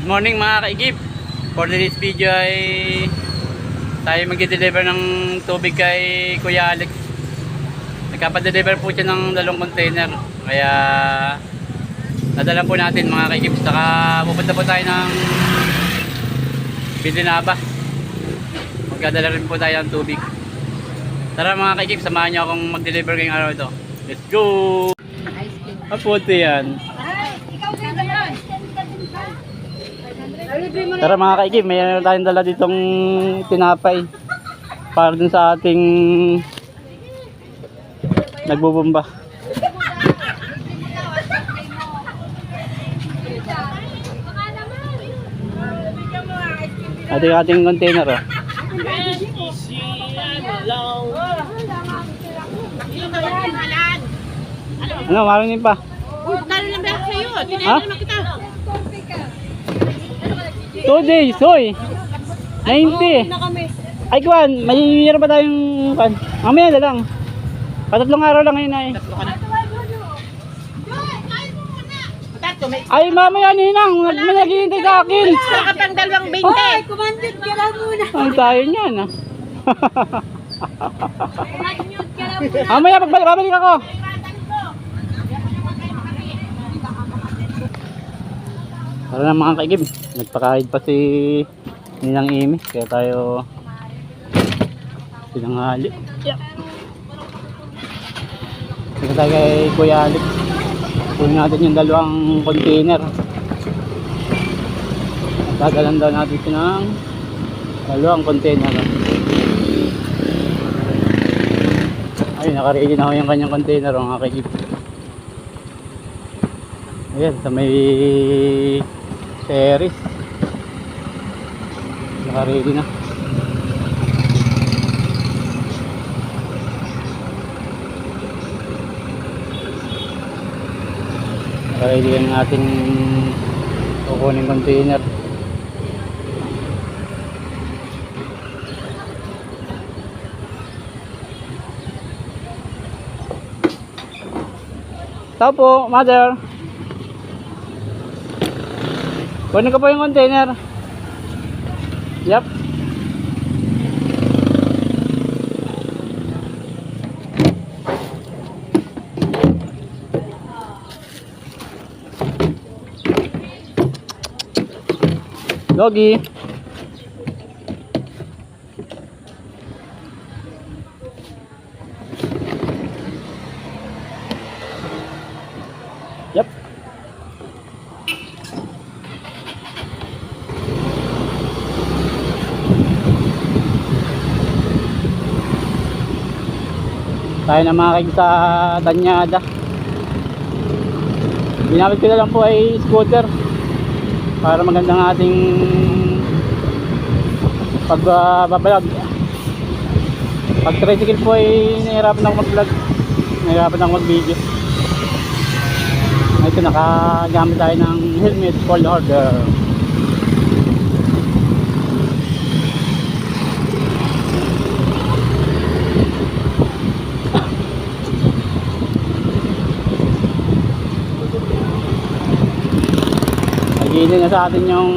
Good morning mga kaigib. For this video ay tayo mag-deliver ng tubig kay Kuya Alex. Nagpa-deliver po siya ng 2 container. Kaya nadala po natin mga kaigib. Saka pupunta po tayo ng Binaba. Magdadala rin po tayo ng tubig. Tara mga kaigib, samahan niyo akong mag-deliver ngayong araw ito. Let's go! Apunti yan. Tara mga kaigib, mayroon tayong dala ditong tinapay para dun sa ating nagbubomba. Ating container oh. Ano, maroon pa? Talo lang ba sa'yo? Ha? Tinayang naman kita. 2 days, hoy! 90! Ay, kuwan, may hihira pa tayong kuwan. Mamaya na lang. Patatlong araw lang ngayon ay. Ay, mamaya ninang, may naghihintay sa akin. Saka ka pang 2.20. Hoy, kumandit ka lang muna. Ang tayo niyan ah. Kumandit ka lang muna. Mamaya, babalik ako. Tara na mga kaigib, nagpakahid pa si Ninang Amy, kaya tayo sinanghali. Yep. Ito tayo kay Kuya Alex. Kunin natin yung 2 container. Dadalan daw natin ito ng 2 container. Ayun, nakaready na ako yung kanyang container mga kaigib. Ayan, sa may series naka-ready na. Naka-ready yung ating kukunin container. Tao po, mother. Kunin ko po yung container. Yep. Doggy. Yep. Tayo na mga kaigib sa Tanyada. Ginamit ko na lang po ay scooter para magandang ating pagbabalag. Pag tricycle po ay nahihirapan ako mag-vlog, nahihirapan ako mag-video. Ito, nakagamit tayo ng helmet full order. Nagigilin na sa atin yung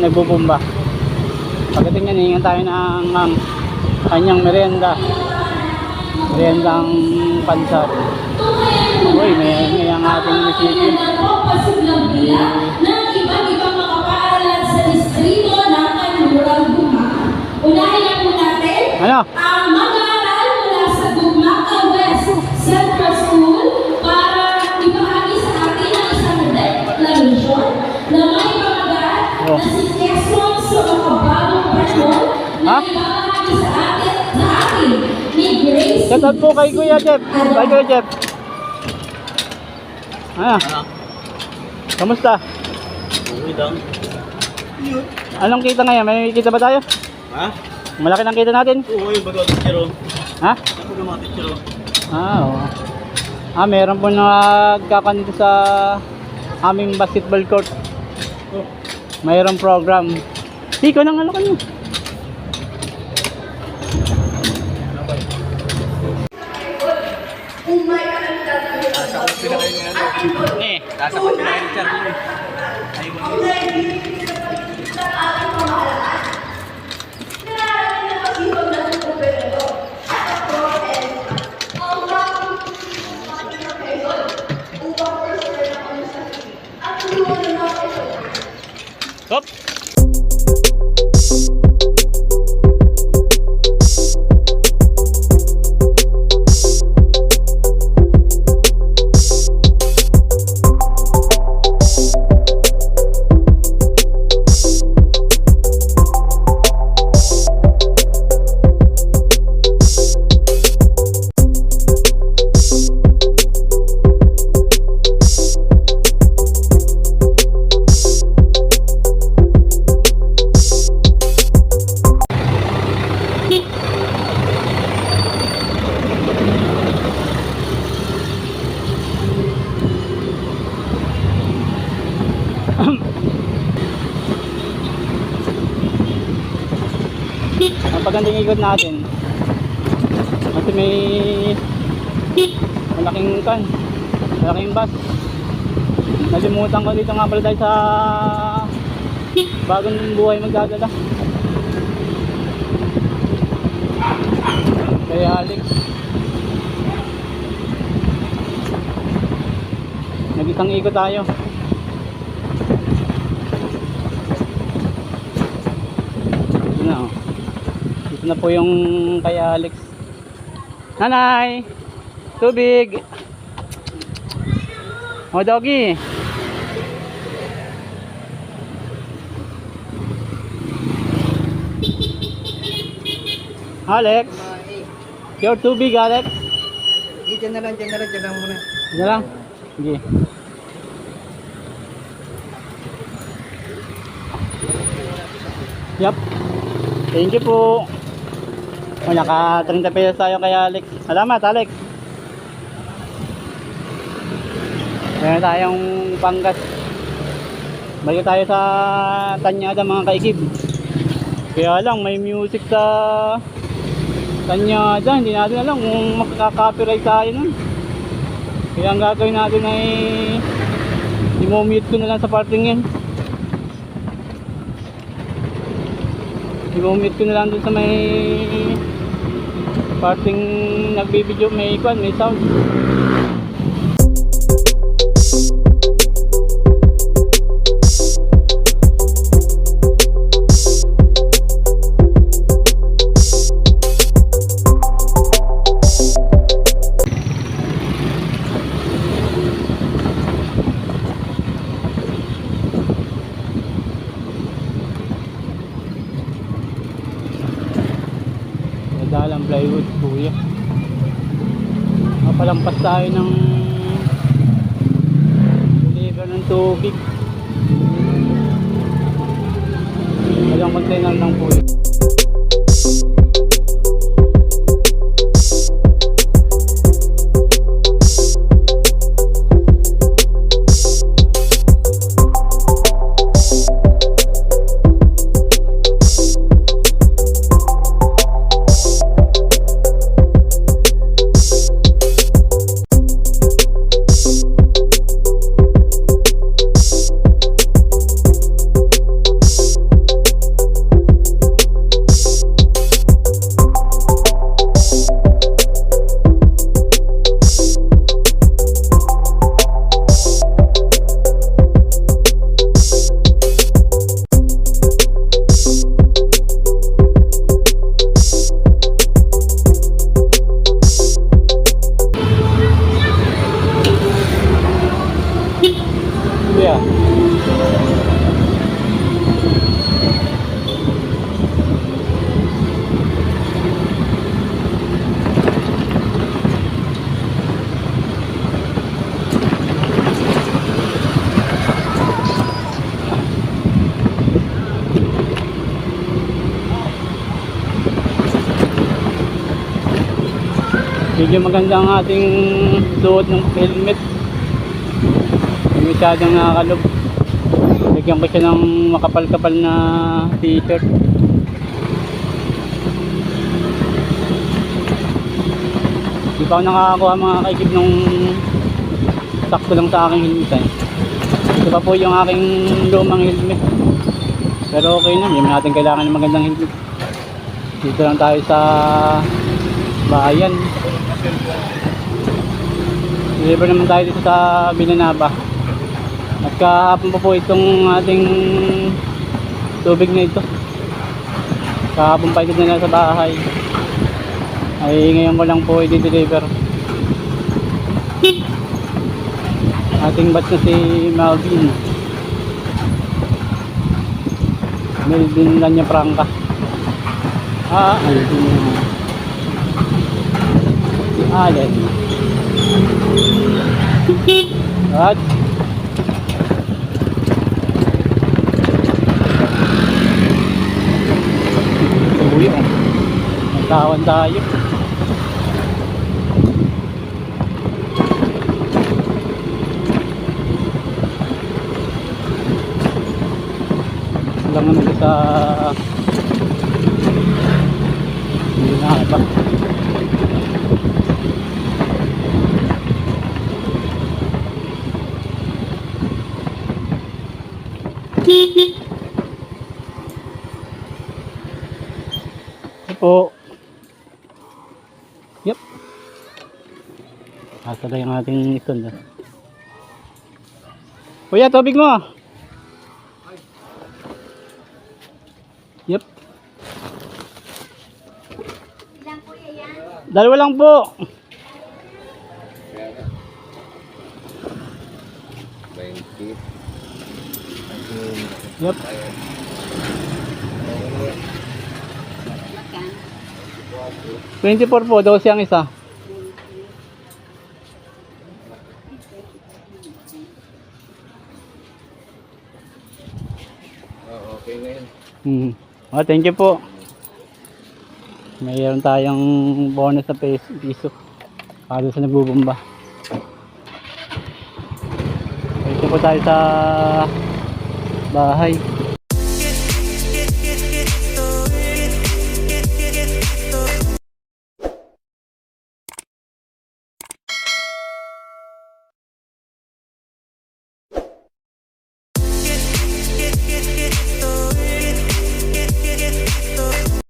nagbubomba. Pagdating yan, hingan tayo ng kanyang merienda. Meriendang pansar. Uy, may ang ating munisipyo. Ng ibang makapaaralan sa distrito ng Kanlurang Guma. Unahin na po natin ang mag-aaral mula sa Gumaka West Central School para ibahagi sa atin ang isang declaration na may pamagat na si Quezon sa makabagong patrol na ibahagi sa atin ni Grace. Shout out po kay Kuya Jeff. Kay Kuya Jeff. Kamusta? Okay lang. Anong kita ngayon? May kita ba tayo? Ha? Malaki ng kita natin? Oo, yung bago teacher. Ha? Ako ng mga teacher. Oo. Meron po nagkakan dito sa aming basketball court. Mayroong program. Hiko nang ano kanyo. Pinakain nga ano. Sasakot sila yung teacher. ng ating pamahalaan. Nararating na masipag na gobernador at ang Pro-Ed ang bakit ng Quezon upang personal na kami sa at tulungan ng mga Quezon. Hop! Ang pagandang ikot natin kasi may malaking bus. Nalimutan ko dito nga pala tayo sa bagong buhay magdadala kaya Alex nag-isang ikot tayo. Ito na, oh. Ito na po yung kay Alex. Nanay! Tubig! O doggy! Alex! Your tubig, Alex! Dyan na lang muna. Ito lang? Sige. Yup. Thank you po. O, naka 30 pesos tayo kay Alex. Salamat, Alex. Meron tayong panggas. Balik tayo sa Tanyada mga kaikib. Kaya lang may music sa Tanyada. Hindi natin alam kung makaka-copyright tayo nun. Kaya ang gagawin natin ay i-mute ko na lang sa parting yan. I-mute ko na lang dun sa may parting nagbibideo, may sound. Dalang plywood kuya. Mapalampas tayo ng deliver ng tubig. Walang container lang po. Yeah. Medyo maganda ang ating suot ng helmet. Hindi masyadong nakakalob. Lagyan ko siya ng makapal-kapal na t-shirt. Hindi pa ako nakakakuha mga kaikib nung sakto lang sa aking helmet. Ito pa po yung aking lumang helmet. Pero okay na, hindi naman natin kailangan ng magandang helmet. Dito lang tayo sa bayan. Deliver naman tayo dito sa Binanaba. At kahapon pa po itong ating tubig na ito. Kahapon pa ito na sa bahay. Ay ngayon ko lang po i-deliver. Ating batch na si Melvin. Melvin Lanya Franca. Ayun si Allen. At uwi oh. Nagtawan tayo. Lang naman sa hindi na ba po. Yep. Asa na yung ating ito na. Kuya, tubig mo. Yep. Ilang kuya yan? Dalawa lang po. 20. Yep. 24 po, 12 ang isa. Okay ngayon. Oh, thank you po. Mayroon tayong bonus na piso para sa nagbubumba. Dito po tayo sa bahay.